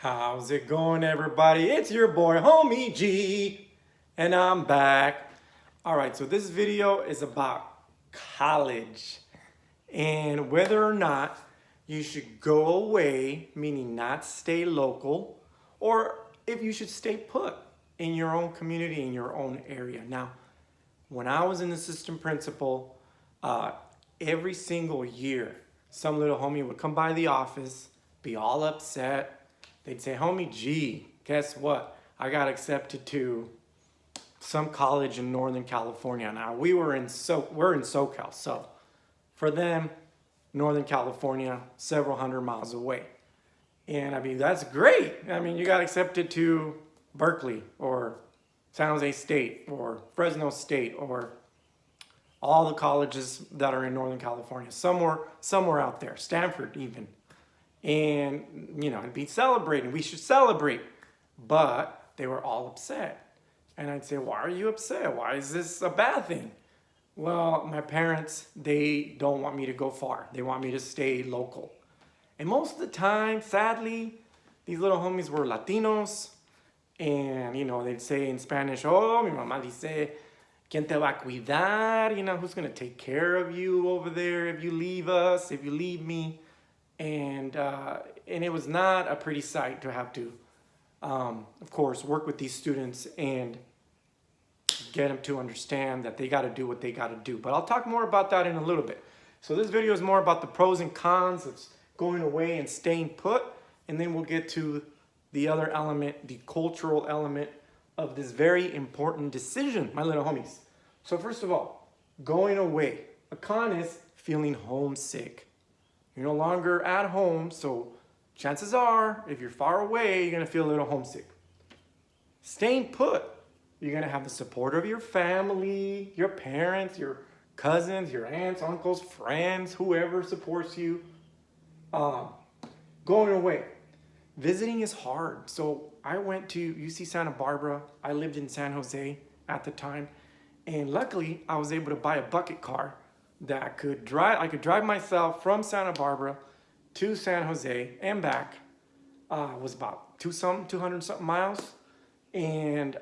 How's it going, everybody? It's your boy, Homie G, and I'm back. All right, so this video is about college and whether or not you should go away, meaning not stay local, or if you should stay put in your own community, in your own area. Now, when I was an assistant principal, every single year, some little homie would come by the office, be all upset. They'd say, "Homie G, guess what? I got accepted to some college in Northern California." Now we're in SoCal, so for them, Northern California, several hundred miles away. And I mean, that's great. I mean, you got accepted to Berkeley or San Jose State or Fresno State or all the colleges that are in Northern California, somewhere out there, Stanford even. And, it'd be celebrating. We should celebrate. But they were all upset. And I'd say, "Why are you upset? Why is this a bad thing?" "Well, my parents, they don't want me to go far. They want me to stay local." And most of the time, sadly, these little homies were Latinos. And, they'd say in Spanish, "Oh, mi mamá dice, ¿quién te va a cuidar? Who's going to take care of you over there if you leave us, if you leave me?" And it was not a pretty sight to have to, of course, work with these students and get them to understand that they got to do what they got to do. But I'll talk more about that in a little bit. So this video is more about the pros and cons of going away and staying put. And then we'll get to the other element, the cultural element of this very important decision, my little homies. So first of all, going away. A con is feeling homesick. You're no longer at home, so chances are, if you're far away, you're going to feel a little homesick. Staying put, you're going to have the support of your family, your parents, your cousins, your aunts, uncles, friends, whoever supports you. Going away. Visiting is hard. So I went to UC Santa Barbara. I lived in San Jose at the time. And luckily, I was able to buy a bucket car that I could drive myself from Santa Barbara to San Jose and back. It was about 200 something miles. And,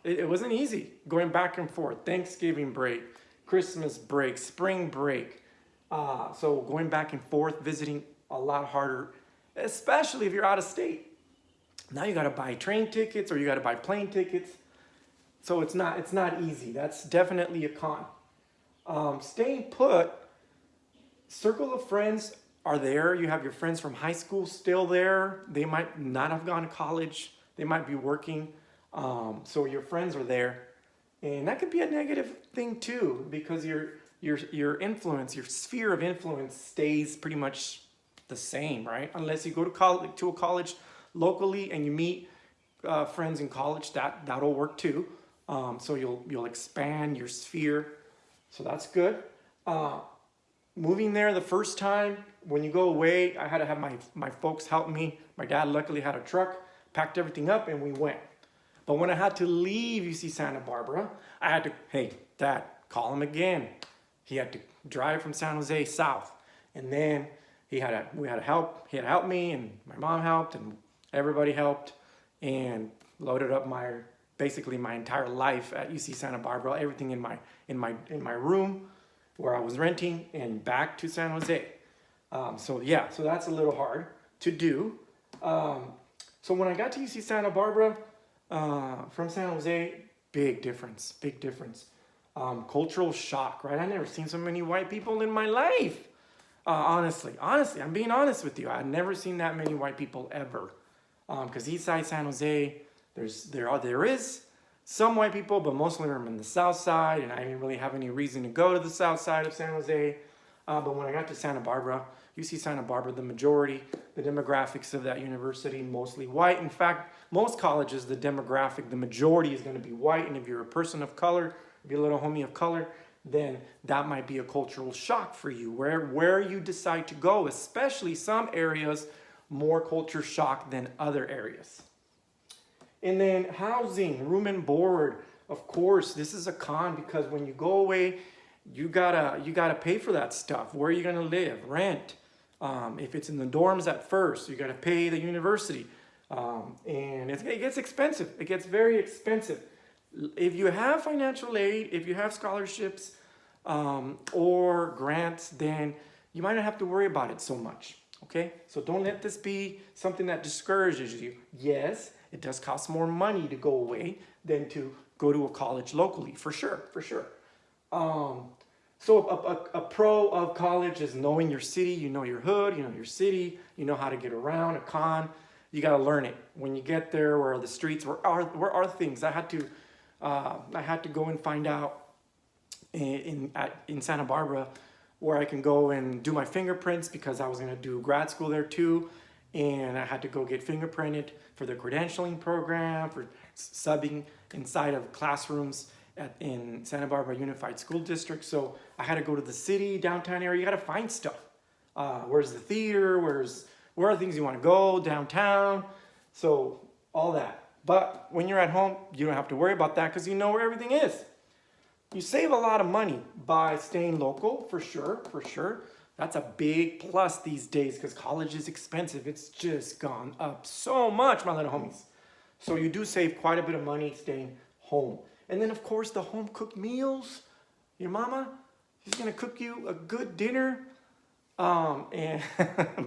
it wasn't easy going back and forth. Thanksgiving break, Christmas break, spring break. So going back and forth, visiting a lot harder, especially if you're out of state. Now you got to buy train tickets or you got to buy plane tickets. So it's not easy. That's definitely a con. Staying put, circle of friends are there. You have your friends from high school still there. They might not have gone to college. They might be working. So your friends are there. And that could be a negative thing too, because your influence, your sphere of influence stays pretty much the same, right? Unless you go to a college locally and you meet friends in college, that'll work too. So you'll expand your sphere. So that's good. Moving there the first time, when you go away, I had to have my folks help me. My dad luckily had a truck, packed everything up, and we went. But when I had to leave UC Santa Barbara, I had to, "Hey, Dad, call him again." He had to drive from San Jose south. And then we had to help. He had to help me, and my mom helped, and everybody helped, and loaded up basically my entire life at UC Santa Barbara, everything in my room where I was renting, and back to San Jose. So that's a little hard to do. So when I got to UC Santa Barbara from San Jose, big difference. Cultural shock, right? I never seen so many white people in my life. Honestly, I'm being honest with you. I've never seen that many white people ever. Because Eastside San Jose, there is some white people, but most of them are in the south side, and I didn't really have any reason to go to the south side of San Jose. But when I got to Santa Barbara, UC Santa Barbara, the demographics of that university, mostly white. In fact, most colleges, the majority is going to be white, and if you're a person of color, if you're a little homie of color, then that might be a cultural shock for you, where you decide to go, especially some areas, more culture shock than other areas. And then housing, room and board. Of course, this is a con because when you go away, you gotta pay for that stuff. Where are you gonna live? Rent. If it's in the dorms at first, you gotta pay the university. And it gets expensive. It gets very expensive. If you have financial aid, if you have scholarships or grants, then you might not have to worry about it so much. Okay? So don't let this be something that discourages you. Yes, it does cost more money to go away than to go to a college locally, for sure, for sure. So a pro of college is knowing your city, you know your hood, you know your city, you know how to get around. A con, you got to learn it. When you get there, where are the streets, where are things? I had to go and find out in Santa Barbara where I can go and do my fingerprints because I was going to do grad school there too. And I had to go get fingerprinted for the credentialing program, for subbing inside of classrooms in Santa Barbara Unified School District. So I had to go to the city, downtown area. You got to find stuff. Where's the theater? Where are things you want to go? Downtown. So all that. But when you're at home, you don't have to worry about that because you know where everything is. You save a lot of money by staying local, for sure, for sure. That's a big plus these days because college is expensive. It's just gone up so much, my little homies. So you do save quite a bit of money staying home. And then, of course, the home-cooked meals. Your mama, she's going to cook you a good dinner and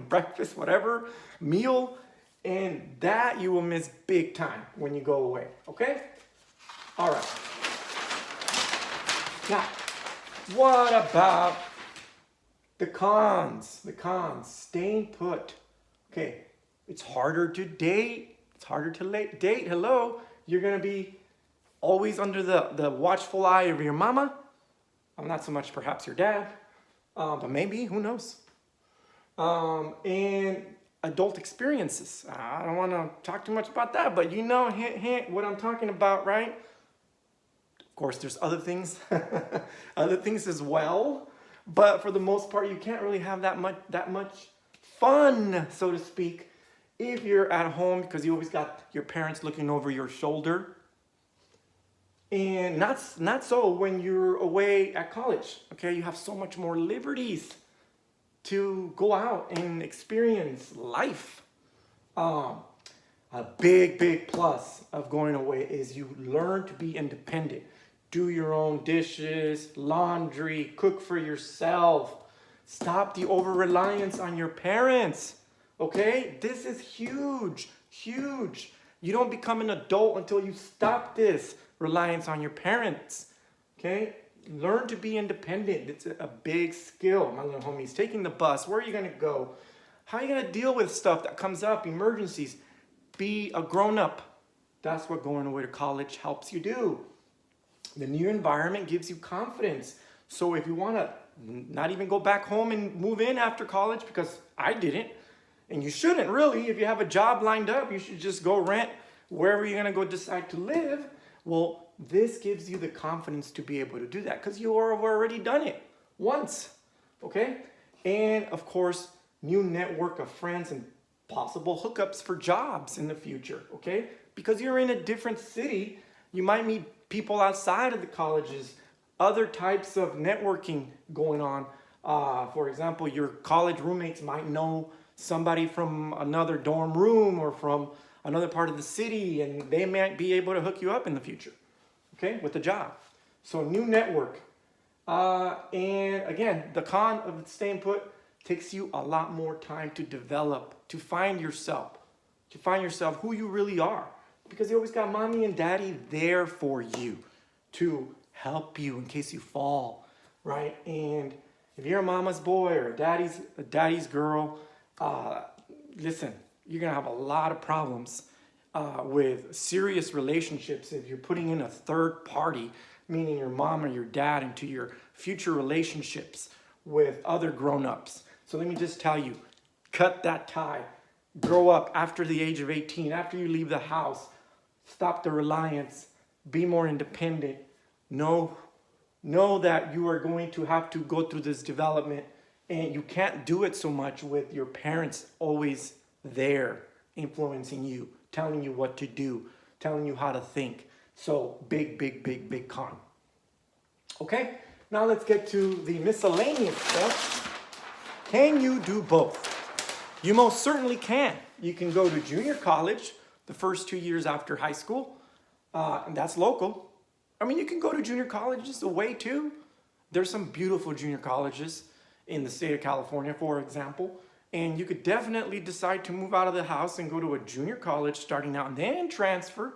breakfast, whatever, meal. And that you will miss big time when you go away, okay? All right. Now, what about the cons? The cons, staying put. Okay, it's harder to date. It's harder to date. Hello, you're going to be always under the watchful eye of your mama. Not so much perhaps your dad, but maybe, who knows? And adult experiences. I don't want to talk too much about that, but you know, hint, hint, what I'm talking about, right? Of course, there's other things, other things as well. But for the most part, you can't really have that much fun, so to speak, if you're at home because you always got your parents looking over your shoulder. And not so when you're away at college. Okay, you have so much more liberties to go out and experience life. A big plus of going away is you learn to be independent. Do your own dishes, laundry, cook for yourself. Stop the over-reliance on your parents. Okay? This is huge, huge. You don't become an adult until you stop this reliance on your parents. Okay? Learn to be independent. It's a big skill, my little homies. Taking the bus, where are you going to go? How are you going to deal with stuff that comes up, emergencies? Be a grown-up. That's what going away to college helps you do. The new environment gives you confidence. So if you want to not even go back home and move in after college, because I didn't, and you shouldn't really, if you have a job lined up, you should just go rent wherever you're going to go decide to live. Well, this gives you the confidence to be able to do that because you have already done it once, okay? And of course, new network of friends and possible hookups for jobs in the future, okay? Because you're in a different city, you might meet people outside of the colleges, other types of networking going on. For example, your college roommates might know somebody from another dorm room or from another part of the city, and they might be able to hook you up in the future, okay, with a job. So new network. And again, the con of staying put takes you a lot more time to develop, to find yourself who you really are. Because you always got mommy and daddy there for you to help you in case you fall, right? And if you're a mama's boy or a daddy's girl, listen, you're gonna have a lot of problems with serious relationships if you're putting in a third party, meaning your mom or your dad, into your future relationships with other grown-ups. So let me just tell you, cut that tie. Grow up after the age of 18, after you leave the house. Stop the reliance. Be more independent. Know that you are going to have to go through this development, and you can't do it so much with your parents always there influencing you, telling you what to do, telling you how to think. So big con. Okay, now let's get to the miscellaneous stuff. Can you do both? You most certainly can. You can go to junior college the first 2 years after high school, and that's local. I mean, you can go to junior colleges away too. There's some beautiful junior colleges in the state of California, for example, and you could definitely decide to move out of the house and go to a junior college starting out and then transfer.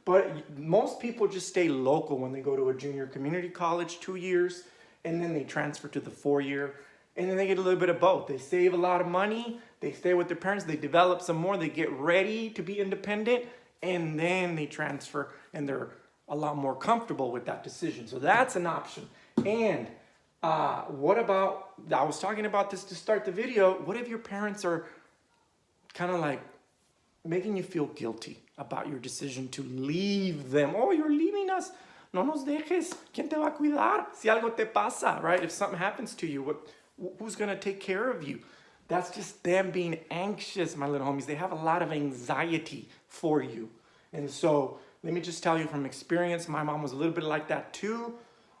But most people just stay local when they go to a junior community college 2 years, and then they transfer to the 4 year, and then they get a little bit of both. They save a lot of money, they stay with their parents, they develop some more, they get ready to be independent, and then they transfer, and they're a lot more comfortable with that decision. So that's an option. And what about, I was talking about this to start the video, what if your parents are kind of like making you feel guilty about your decision to leave them? Oh, you're leaving us. No nos dejes. ¿Quién te va a cuidar si algo te pasa, right? If something happens to you, who's going to take care of you? That's just them being anxious, my little homies. They have a lot of anxiety for you. And so let me just tell you from experience, my mom was a little bit like that too.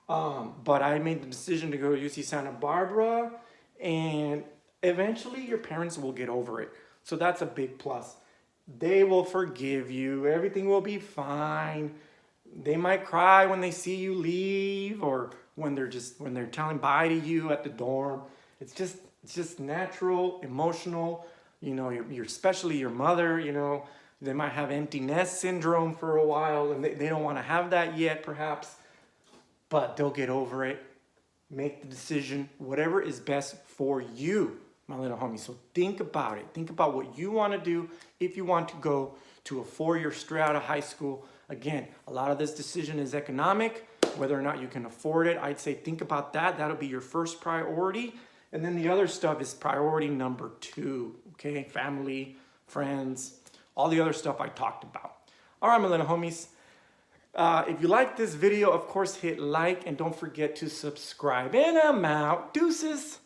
But I made the decision to go to UC Santa Barbara, and eventually your parents will get over it. So that's a big plus. They will forgive you. Everything will be fine. They might cry when they see you leave, or when they're telling bye to you at the dorm. It's just natural, emotional. You know, you're especially your mother, you know, they might have empty nest syndrome for a while, and they don't want to have that yet, perhaps. But they'll get over it. Make the decision, whatever is best for you, my little homie. So think about it. Think about what you want to do if you want to go to a 4-year straight out of high school. Again, a lot of this decision is economic, whether or not you can afford it. I'd say think about that. That'll be your first priority. And then the other stuff is priority number 2, okay? Family, friends, all the other stuff I talked about. All right, my little homies. If you like this video, of course, hit like and don't forget to subscribe. And I'm out. Deuces.